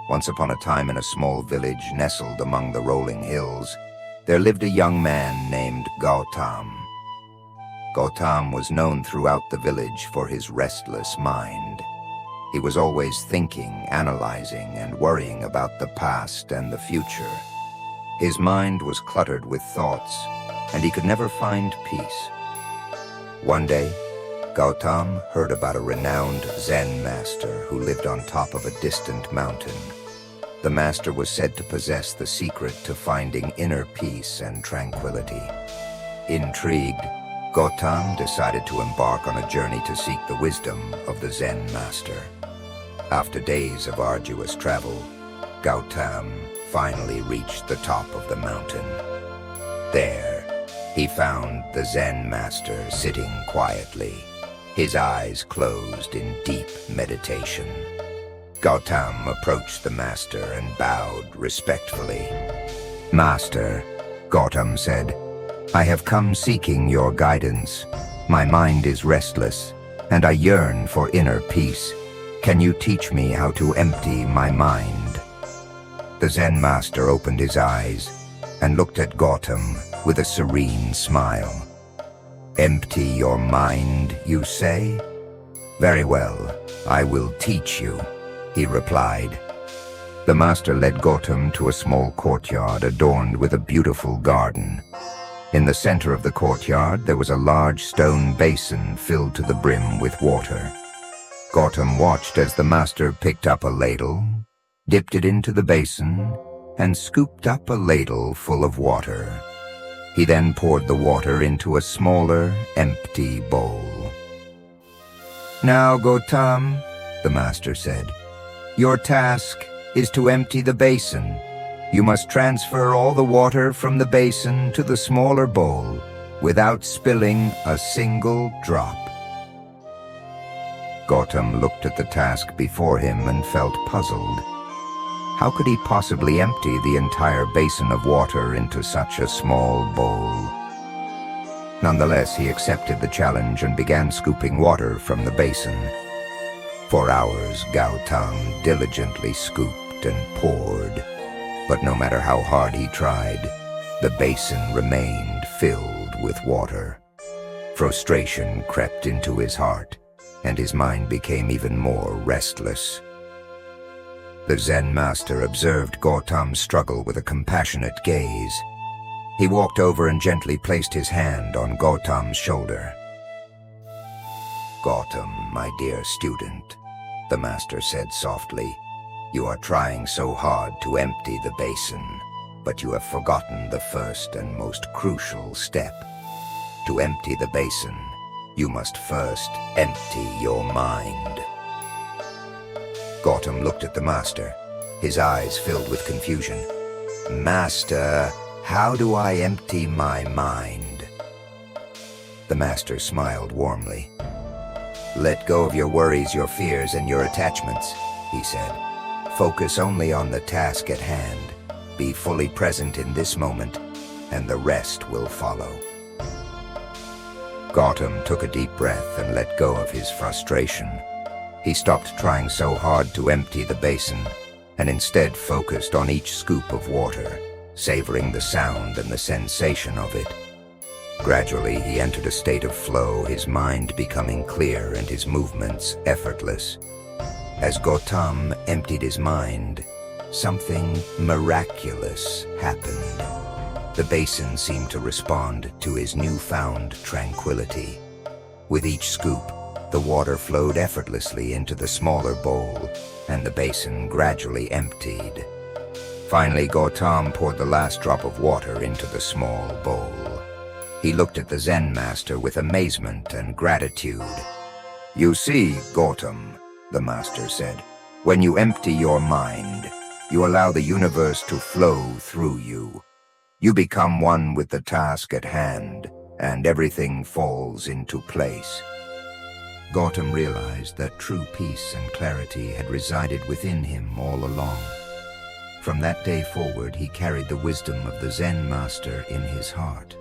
Once upon a time, in a small village nestled among the rolling hills, there lived a young man named Gautam. Gautam was known throughout the village for his restless mind. He was always thinking, analyzing, and worrying about the past and the future. His mind was cluttered with thoughts, and he could never find peace. One day, Gautam heard about a renowned Zen master who lived on top of a distant mountain. The master was said to possess the secret to finding inner peace and tranquility. Intrigued, Gautam decided to embark on a journey to seek the wisdom of the Zen master. After days of arduous travel, Gautam finally reached the top of the mountain. There, he found the Zen master sitting quietly, his eyes closed in deep meditation. Gautam approached the master and bowed respectfully. "Master," Gautam said, "I have come seeking your guidance. My mind is restless, and I yearn for inner peace. Can you teach me how to empty my mind?" The Zen master opened his eyes and looked at Gautam with a serene smile. "Empty your mind, you say? Very well, I will teach you," he replied. The master led Gautam to a small courtyard adorned with a beautiful garden. In the center of the courtyard, there was a large stone basin filled to the brim with water. Gautam watched as the master picked up a ladle, dipped it into the basin, and scooped up a ladle full of water. He then poured the water into a smaller, empty bowl. "Now, Gautam," the master said, "your task is to empty the basin. You must transfer all the water from the basin to the smaller bowl without spilling a single drop." Gautam looked at the task before him and felt puzzled. How could he possibly empty the entire basin of water into such a small bowl? Nonetheless, he accepted the challenge and began scooping water from the basin. For hours, Gautam diligently scooped and poured, but no matter how hard he tried, the basin remained filled with water. Frustration crept into his heart, and his mind became even more restless. The Zen master observed Gautam's struggle with a compassionate gaze. He walked over and gently placed his hand on Gautam's shoulder. "Gautam, my dear student," the master said softly, "you are trying so hard to empty the basin, but you have forgotten the first and most crucial step. To empty the basin, you must first empty your mind." Gautam looked at the master, his eyes filled with confusion. "Master, how do I empty my mind?" The master smiled warmly. "Let go of your worries, your fears, and your attachments," he said. "Focus only on the task at hand. Be fully present in this moment, and the rest will follow." Gautam took a deep breath and let go of his frustration. He stopped trying so hard to empty the basin, and instead focused on each scoop of water, savoring the sound and the sensation of it. Gradually, he entered a state of flow, his mind becoming clear and his movements effortless. As Gautam emptied his mind, something miraculous happened. The basin seemed to respond to his newfound tranquility. With each scoop, the water flowed effortlessly into the smaller bowl, and the basin gradually emptied. Finally, Gautam poured the last drop of water into the small bowl. He looked at the Zen master with amazement and gratitude. "You see, Gautam," the master said, "when you empty your mind, you allow the universe to flow through you. You become one with the task at hand, and everything falls into place." Gautam realized that true peace and clarity had resided within him all along. From that day forward, he carried the wisdom of the Zen master in his heart.